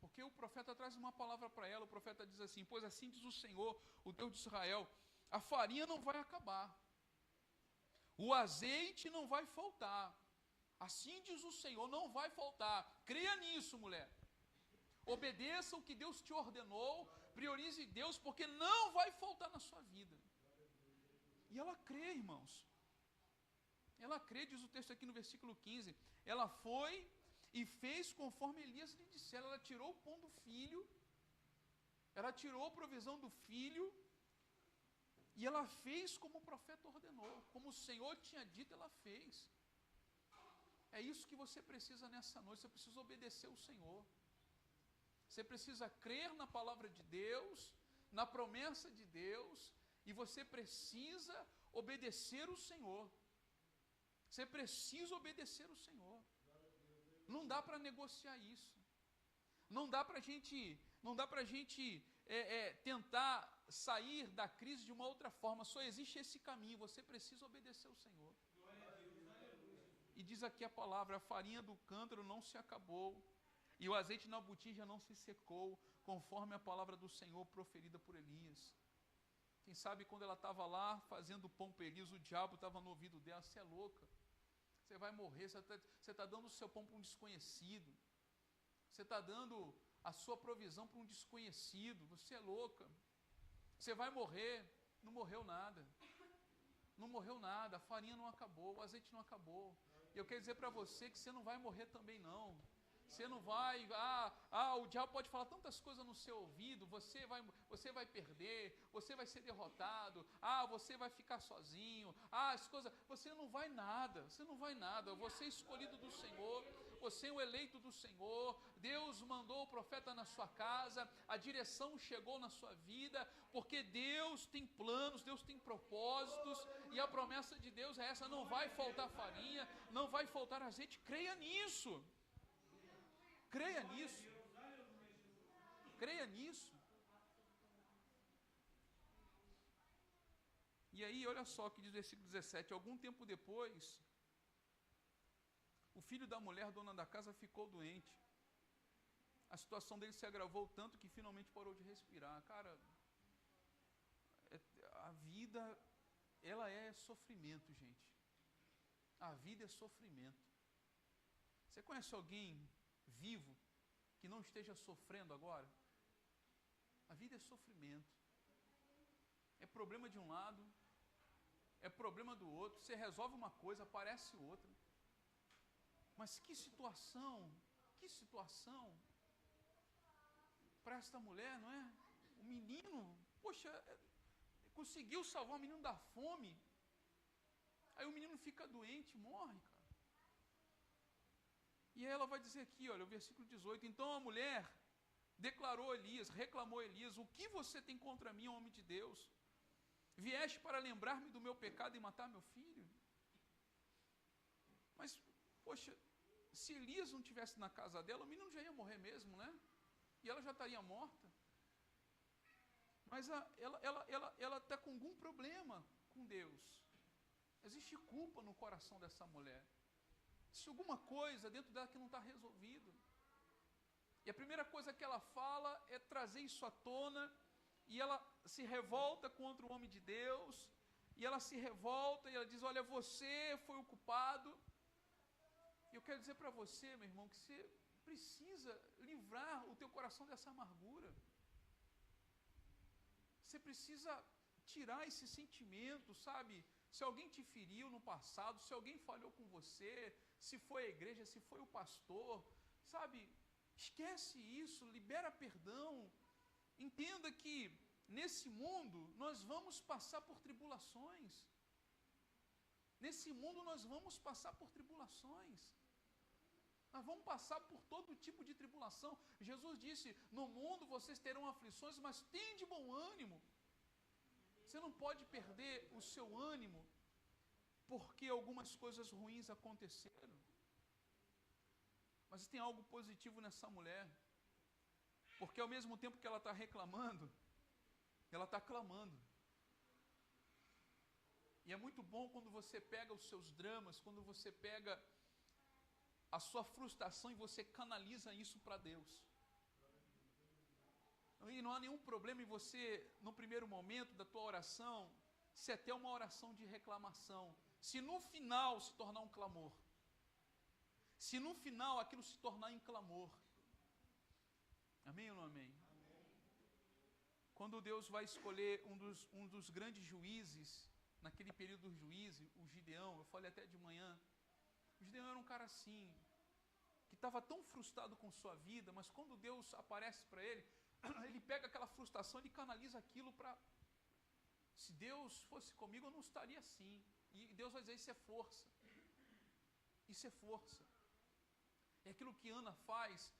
Porque o profeta traz uma palavra para ela, o profeta diz assim, pois assim diz o Senhor, o Deus de Israel, a farinha não vai acabar, o azeite não vai faltar, assim diz o Senhor, não vai faltar, creia nisso, mulher, obedeça o que Deus te ordenou, priorize Deus, porque não vai faltar na sua vida. E ela crê, irmãos, ela crê, diz o texto aqui no versículo 15, ela foi e fez conforme Elias lhe dissera. Ela tirou o pão do filho, ela tirou a provisão do filho, e ela fez como o profeta ordenou, como o Senhor tinha dito, ela fez. É isso que você precisa nessa noite, você precisa obedecer o Senhor. Você precisa crer na palavra de Deus, na promessa de Deus, e você precisa obedecer o Senhor. Você precisa obedecer o Senhor. Não dá para negociar isso. Não dá para a gente tentar sair da crise de uma outra forma. Só existe esse caminho. Você precisa obedecer ao Senhor. E diz aqui a palavra, a farinha do cântaro não se acabou, e o azeite na botija não se secou, conforme a palavra do Senhor proferida por Elias. Quem sabe quando ela estava lá fazendo pão para Elias, o diabo estava no ouvido dela, você é louca. Você vai morrer, você está dando o seu pão para um desconhecido. Você está dando a sua provisão para um desconhecido. Você é louca. Você vai morrer. Não morreu nada. Não morreu nada. A farinha não acabou. O azeite não acabou. E eu quero dizer para você que você não vai morrer também não. Você não vai, o diabo pode falar tantas coisas no seu ouvido, você vai perder, você vai ser derrotado, você vai ficar sozinho, as coisas, você não vai nada, você é escolhido do Senhor, você é o eleito do Senhor, Deus mandou o profeta na sua casa, a direção chegou na sua vida, porque Deus tem planos, Deus tem propósitos, e a promessa de Deus é essa, não vai faltar farinha, não vai faltar azeite, creia nisso. Creia nisso. Creia nisso. E aí, olha só o que diz o versículo 17. Algum tempo depois, o filho da mulher, dona da casa, ficou doente. A situação dele se agravou tanto que finalmente parou de respirar. Cara, vida, ela é sofrimento, gente. A vida é sofrimento. Você conhece alguém vivo que não esteja sofrendo agora? A vida é sofrimento. É problema de um lado, é problema do outro. Você resolve uma coisa, aparece outra. Mas que situação para esta mulher, não é? O menino, poxa, conseguiu salvar o menino da fome. Aí o menino fica doente, morre, cara. E aí ela vai dizer aqui, olha, o versículo 18: então a mulher declarou a Elias, reclamou a Elias: o que você tem contra mim, homem de Deus? Vieste para lembrar-me do meu pecado e matar meu filho? Mas, poxa, se Elias não estivesse na casa dela, o menino já ia morrer mesmo, né? E ela já estaria morta. Mas ela está com algum problema com Deus. Existe culpa no coração dessa mulher. Existe alguma coisa dentro dela que não está resolvido. E a primeira coisa que ela fala é trazer isso à tona, e ela se revolta contra o homem de Deus, e ela se revolta, e ela diz: olha, você foi o culpado. E eu quero dizer para você, meu irmão, que você precisa livrar o teu coração dessa amargura. Você precisa tirar esse sentimento, sabe? Se alguém te feriu no passado, se alguém falhou com você, se foi a igreja, se foi o pastor, sabe? Esquece isso, libera perdão. Entenda que nesse mundo nós vamos passar por tribulações. Nesse mundo nós vamos passar por tribulações. Nós vamos passar por todo tipo de tribulação. Jesus disse: no mundo vocês terão aflições, mas tende bom ânimo. Você não pode perder o seu ânimo porque algumas coisas ruins aconteceram. Mas tem algo positivo nessa mulher, porque ao mesmo tempo que ela está reclamando, ela está clamando. E é muito bom quando você pega os seus dramas, quando você pega a sua frustração e você canaliza isso para Deus. E não há nenhum problema em você, no primeiro momento da tua oração, se até uma oração de reclamação, se no final se tornar um clamor. Se no final aquilo se tornar em clamor. Amém ou não amém? Amém. Quando Deus vai escolher um dos grandes juízes, naquele período dos juízes, o Gideão, eu falei até de manhã, o Gideão era um cara assim, que estava tão frustrado com sua vida, mas quando Deus aparece para ele, ele pega aquela frustração e canaliza aquilo para... Se Deus fosse comigo, eu não estaria assim. E Deus vai dizer: isso é força. Isso é força. É aquilo que Ana faz,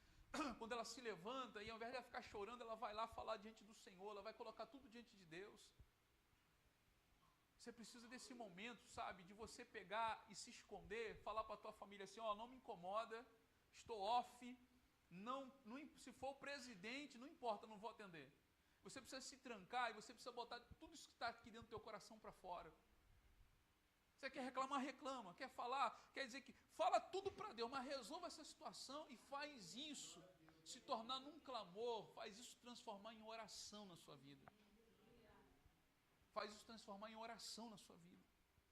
quando ela se levanta, e ao invés de ela ficar chorando, ela vai lá falar diante do Senhor, ela vai colocar tudo diante de Deus. Você precisa desse momento, sabe, de você pegar e se esconder, falar para a tua família assim: ó, não me incomoda, estou off, não, se for o presidente, não importa, não vou atender. Você precisa se trancar e você precisa botar tudo isso que está aqui dentro do teu coração para fora. Você quer reclamar, reclama. Quer falar, quer dizer que fala tudo para Deus, mas resolva essa situação e faz isso se tornar num clamor, faz isso transformar em oração na sua vida. Faz isso transformar em oração na sua vida,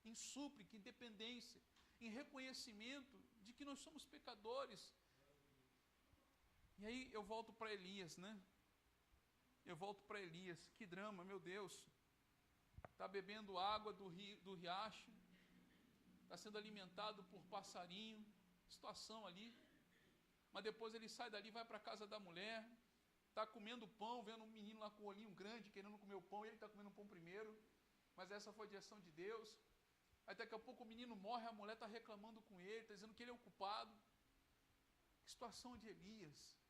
em súplica, em dependência, em reconhecimento de que nós somos pecadores. E aí eu volto para Elias, né? Eu volto para Elias. Que drama, meu Deus. Está bebendo água do riacho, está sendo alimentado por passarinho, situação ali. Mas depois ele sai dali, vai para a casa da mulher, está comendo pão, vendo um menino lá com o olhinho grande, querendo comer o pão, e ele está comendo o pão primeiro. Mas essa foi a direção de Deus. Aí daqui a pouco o menino morre, a mulher está reclamando com ele, está dizendo que ele é o culpado. Que situação de Elias.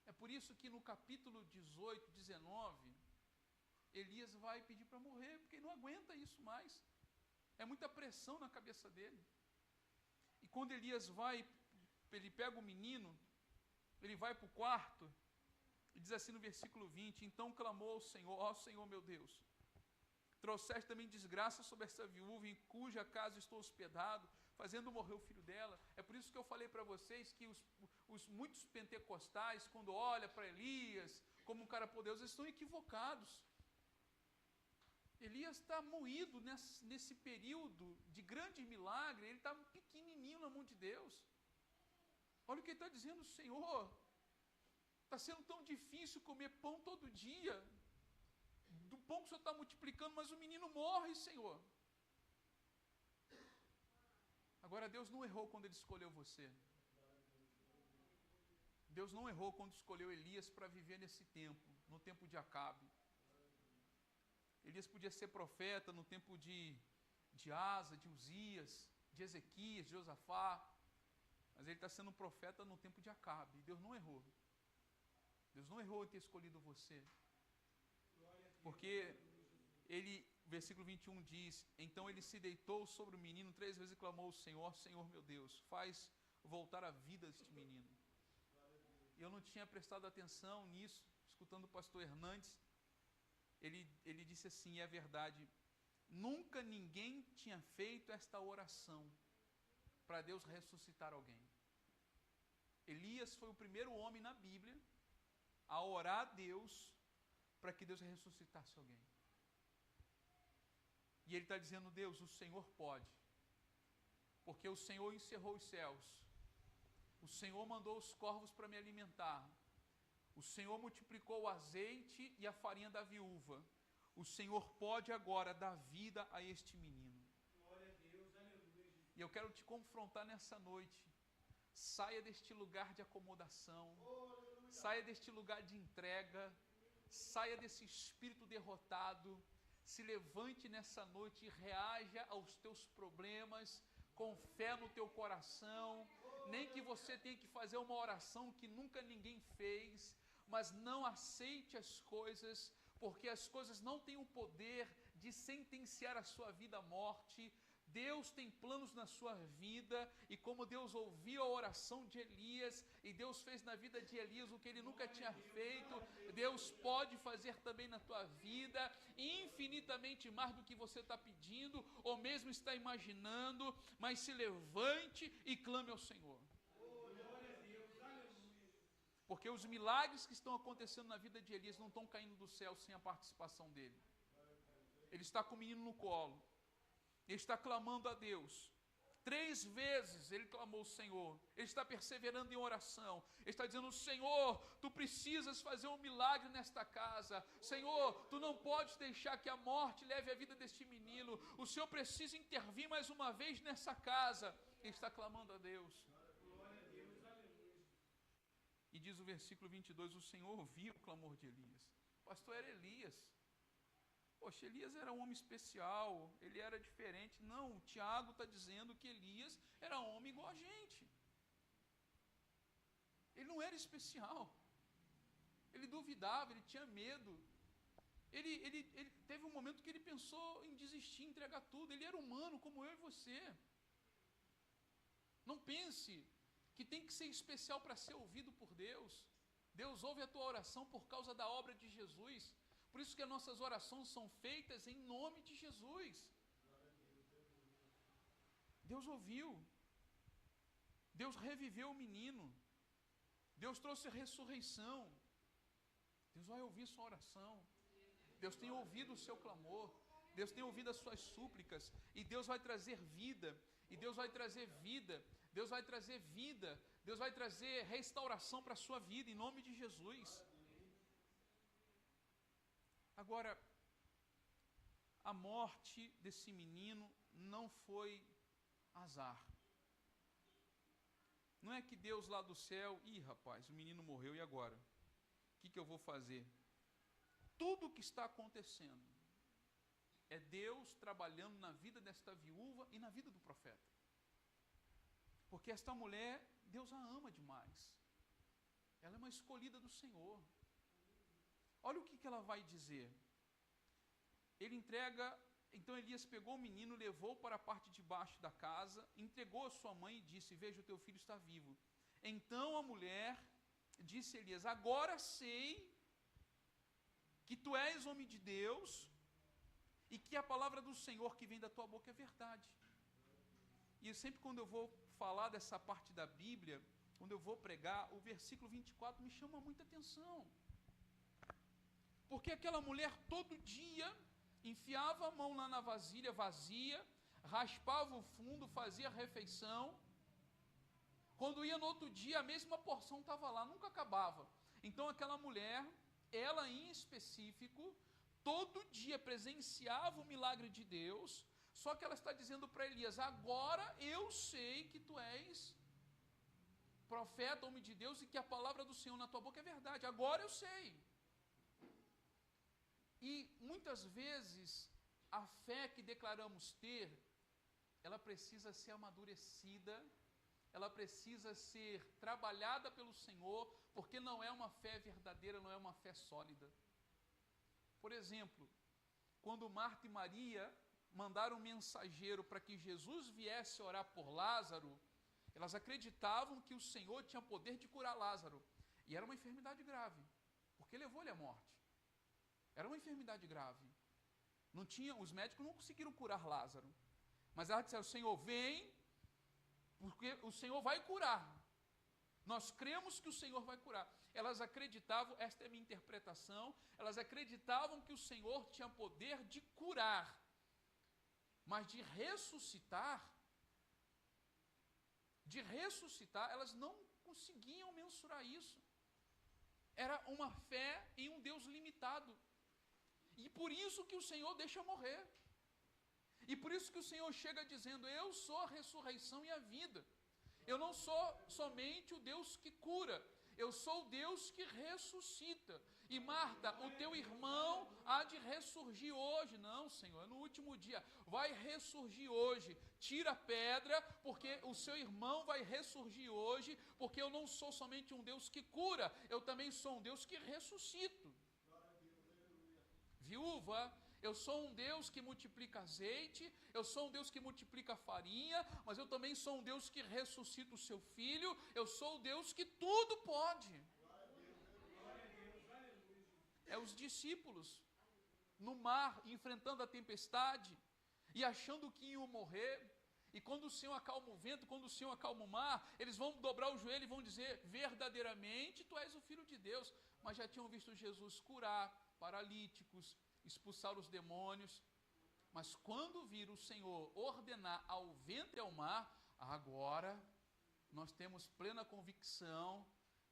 É por isso que no capítulo 18, 19, Elias vai pedir para morrer, porque ele não aguenta isso mais. É muita pressão na cabeça dele. E quando Elias vai, ele pega o menino, ele vai para o quarto, e diz assim no versículo 20: então clamou ao Senhor: ó Senhor meu Deus, trouxeste também desgraça sobre essa viúva, em cuja casa estou hospedado, fazendo morrer o filho dela. É por isso que eu falei para vocês que muitos pentecostais, quando olham para Elias como um cara poderoso, eles estão equivocados. Elias está moído nesse período de grande milagre, ele está pequenininho na mão de Deus. Olha o que ele está dizendo: Senhor, está sendo tão difícil comer pão todo dia, do pão que o Senhor está multiplicando, mas o menino morre, Senhor. Agora, Deus não errou quando Ele escolheu você. Deus não errou quando escolheu Elias para viver nesse tempo, no tempo de Acabe. Elias podia ser profeta no tempo de Asa, de Uzias, de Ezequias, de Josafá, mas ele está sendo um profeta no tempo de Acabe. Deus não errou. Deus não errou em ter escolhido você. Porque ele, versículo 21 diz: então ele se deitou sobre o menino 3 vezes e clamou ao Senhor: Senhor meu Deus, faz voltar a vida deste menino. E eu não tinha prestado atenção nisso, escutando o pastor Hernandes. Ele disse assim, e é verdade: nunca ninguém tinha feito esta oração para Deus ressuscitar alguém. Elias foi o primeiro homem na Bíblia a orar a Deus para que Deus ressuscitasse alguém. E ele está dizendo: Deus, o Senhor pode, porque o Senhor encerrou os céus, o Senhor mandou os corvos para me alimentar, o Senhor multiplicou o azeite e a farinha da viúva, o Senhor pode agora dar vida a este menino. Glória a Deus, aleluia. E eu quero te confrontar nessa noite: saia deste lugar de acomodação, saia deste lugar de entrega, saia desse espírito derrotado, se levante nessa noite e reaja aos teus problemas com fé no teu coração. Nem que você tenha que fazer uma oração que nunca ninguém fez, mas não aceite as coisas, porque as coisas não têm o poder de sentenciar a sua vida à morte. Deus tem planos na sua vida, e como Deus ouviu a oração de Elias, e Deus fez na vida de Elias o que ele nunca tinha feito, Deus pode fazer também na tua vida, infinitamente mais do que você está pedindo, ou mesmo está imaginando. Mas se levante e clame ao Senhor. Porque os milagres que estão acontecendo na vida de Elias não estão caindo do céu sem a participação dele. Ele está com o menino no colo, ele está clamando a Deus. 3 vezes ele clamou ao Senhor, ele está perseverando em oração, ele está dizendo: Senhor, tu precisas fazer um milagre nesta casa, Senhor, tu não podes deixar que a morte leve a vida deste menino, o Senhor precisa intervir mais uma vez nessa casa. Ele está clamando a Deus. E diz o versículo 22, o Senhor ouviu o clamor de Elias. Pastor, era Elias. Poxa, Elias era um homem especial, ele era diferente. Não, o Tiago está dizendo que Elias era um homem igual a gente. Ele não era especial. Ele duvidava, ele tinha medo. Ele teve um momento que ele pensou em desistir, entregar tudo. Ele era humano como eu e você. Não pense que tem que ser especial para ser ouvido por Deus. Deus ouve a tua oração por causa da obra de Jesus. Por isso que as nossas orações são feitas em nome de Jesus. Deus ouviu. Deus reviveu o menino. Deus trouxe a ressurreição. Deus vai ouvir sua oração. Deus tem ouvido o seu clamor. Deus tem ouvido as suas súplicas. E Deus vai trazer vida. E Deus vai trazer vida. Deus vai trazer vida. Deus vai trazer restauração para a sua vida, em nome de Jesus. Agora, a morte desse menino não foi azar. Não é que Deus lá do céu: ih, rapaz, o menino morreu, e agora? O que eu vou fazer? Tudo o que está acontecendo é Deus trabalhando na vida desta viúva e na vida do profeta. Porque esta mulher, Deus a ama demais. Ela é uma escolhida do Senhor. Olha o que ela vai dizer. Ele entrega, então Elias pegou o menino, levou para a parte de baixo da casa, entregou a sua mãe e disse: veja, o teu filho está vivo. Então a mulher disse a Elias: agora sei que tu és homem de Deus e que a palavra do Senhor que vem da tua boca é verdade. E sempre quando eu vou falar dessa parte da Bíblia, quando eu vou pregar, o versículo 24 me chama muita atenção. Porque aquela mulher todo dia enfiava a mão lá na vasilha vazia, raspava o fundo, fazia a refeição. Quando ia no outro dia, a mesma porção estava lá, nunca acabava. Então aquela mulher, ela em específico, todo dia presenciava o milagre de Deus, só que ela está dizendo para Elias: agora eu sei que tu és profeta, homem de Deus, e que a palavra do Senhor na tua boca é verdade, agora eu sei. E muitas vezes, a fé que declaramos ter, ela precisa ser amadurecida, ela precisa ser trabalhada pelo Senhor, porque não é uma fé verdadeira, não é uma fé sólida. Por exemplo, quando Marta e Maria mandaram um mensageiro para que Jesus viesse orar por Lázaro, elas acreditavam que o Senhor tinha poder de curar Lázaro, e era uma enfermidade grave, porque levou-lhe à morte. Era uma enfermidade grave. Não tinha, os médicos não conseguiram curar Lázaro, mas elas disseram: Senhor, vem, porque o Senhor vai curar. Nós cremos que o Senhor vai curar. Elas acreditavam, esta é a minha interpretação, elas acreditavam que o Senhor tinha poder de curar, mas de ressuscitar, elas não conseguiam mensurar isso. Era uma fé em um Deus limitado. E por isso que o Senhor deixa morrer. E por isso que o Senhor chega dizendo: eu sou a ressurreição e a vida. Eu não sou somente o Deus que cura, eu sou o Deus que ressuscita. E Marta, o teu irmão há de ressurgir hoje. Não, Senhor, é no último dia. Vai ressurgir hoje. Tira a pedra, porque o seu irmão vai ressurgir hoje, porque eu não sou somente um Deus que cura, eu também sou um Deus que ressuscito. Viúva, eu sou um Deus que multiplica azeite, eu sou um Deus que multiplica farinha, mas eu também sou um Deus que ressuscita o seu filho, eu sou o Deus que tudo pode. É os discípulos no mar, enfrentando a tempestade e achando que iam morrer. E quando o Senhor acalma o vento, quando o Senhor acalma o mar, eles vão dobrar o joelho e vão dizer: verdadeiramente tu és o Filho de Deus. Mas já tinham visto Jesus curar paralíticos, expulsar os demônios. Mas quando viram o Senhor ordenar ao vento e ao mar, agora nós temos plena convicção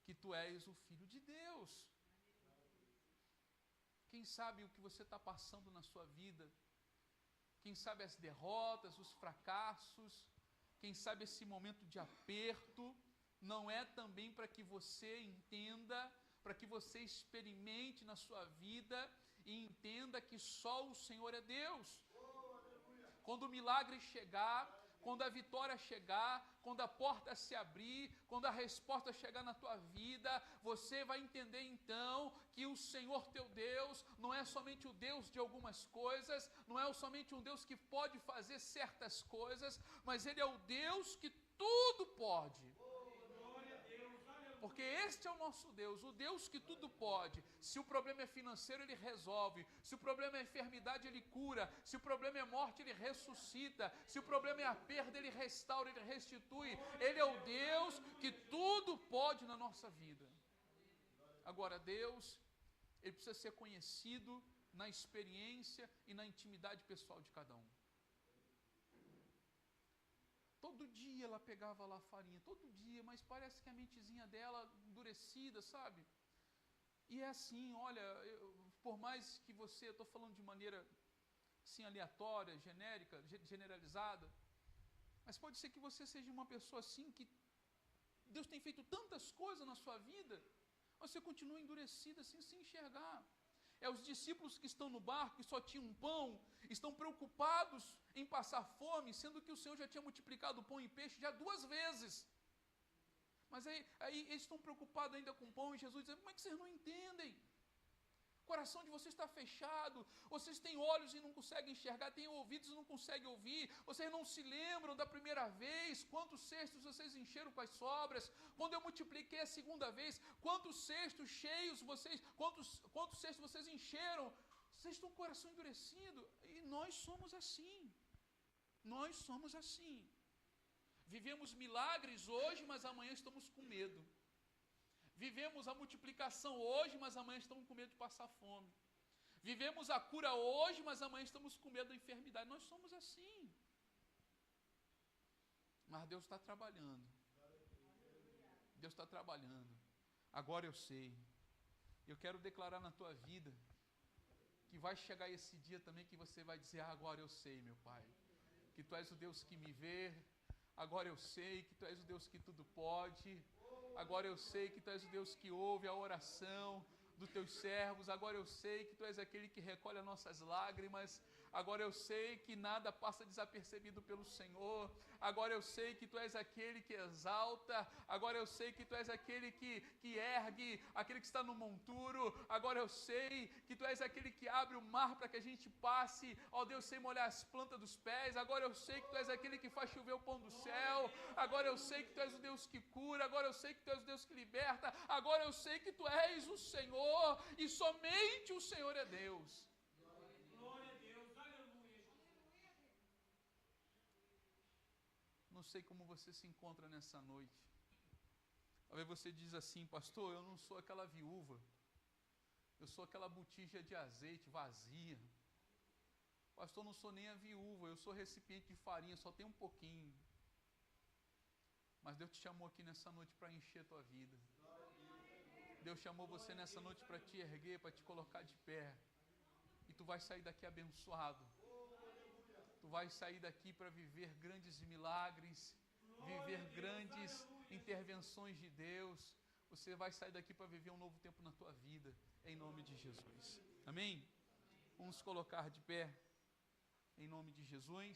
que tu és o Filho de Deus. Quem sabe o que você está passando na sua vida, quem sabe as derrotas, os fracassos, quem sabe esse momento de aperto, não é também para que você entenda, para que você experimente na sua vida e entenda que só o Senhor é Deus. Quando o milagre chegar, quando a vitória chegar, quando a porta se abrir, quando a resposta chegar na tua vida, você vai entender então que o Senhor teu Deus não é somente o Deus de algumas coisas, não é somente um Deus que pode fazer certas coisas, mas Ele é o Deus que tudo pode. Porque este é o nosso Deus, o Deus que tudo pode. Se o problema é financeiro, Ele resolve. Se o problema é enfermidade, Ele cura. Se o problema é morte, Ele ressuscita. Se o problema é a perda, Ele restaura, Ele restitui. Ele é o Deus que tudo pode na nossa vida. Agora, Deus, Ele precisa ser conhecido na experiência e na intimidade pessoal de cada um. Todo dia ela pegava lá a farinha, todo dia, mas parece que a mentezinha dela endurecida, sabe? E é assim, olha, por mais que você, eu estou falando de maneira assim aleatória, genérica, generalizada, mas pode ser que você seja uma pessoa assim, que Deus tem feito tantas coisas na sua vida, você continua endurecida assim, sem enxergar. É os discípulos que estão no barco, que só tinham um pão, estão preocupados em passar fome, sendo que o Senhor já tinha multiplicado pão e peixe já 2 vezes. Mas aí eles estão preocupados ainda com pão, e Jesus diz: como é que vocês não entendem? O coração de vocês está fechado, vocês têm olhos e não conseguem enxergar, têm ouvidos e não conseguem ouvir, vocês não se lembram da primeira vez, quantos cestos vocês encheram com as sobras, quando eu multipliquei a segunda vez, quantos cestos cheios vocês, quantos cestos vocês encheram, vocês estão com o coração endurecido, e nós somos assim, vivemos milagres hoje, mas amanhã estamos com medo. Vivemos a multiplicação hoje, mas amanhã estamos com medo de passar fome. Vivemos a cura hoje, mas amanhã estamos com medo da enfermidade. Nós somos assim. Mas Deus está trabalhando. Deus está trabalhando. Agora eu sei. Eu quero declarar na tua vida que vai chegar esse dia também que você vai dizer: agora eu sei, meu Pai, que Tu és o Deus que me vê. Agora eu sei que Tu és o Deus que tudo pode. Agora eu sei que Tu és o Deus que ouve a oração dos Teus servos. Agora eu sei que Tu és aquele que recolhe as nossas lágrimas. Agora eu sei que nada passa desapercebido pelo Senhor. Agora eu sei que Tu és aquele que exalta. Agora eu sei que Tu és aquele que ergue, aquele que está no monturo. Agora eu sei que Tu és aquele que abre o mar para que a gente passe, ó Deus, sem molhar as plantas dos pés. Agora eu sei que Tu és aquele que faz chover o pão do céu. Agora eu sei que Tu és o Deus que cura. Agora eu sei que Tu és o Deus que liberta. Agora eu sei que Tu és o Senhor e somente o Senhor é Deus. Não sei como você se encontra nessa noite. Talvez você diz assim: pastor, eu não sou aquela viúva. Eu sou aquela botija de azeite vazia. Pastor, eu não sou nem a viúva. Eu sou recipiente de farinha, só tem um pouquinho. Mas Deus te chamou aqui nessa noite para encher a tua vida. Deus chamou você nessa noite para te erguer, para te colocar de pé. E tu vai sair daqui abençoado. Tu vai sair daqui para viver grandes milagres, viver grandes intervenções de Deus. Você vai sair daqui para viver um novo tempo na tua vida, em nome de Jesus. Amém? Vamos colocar de pé, em nome de Jesus.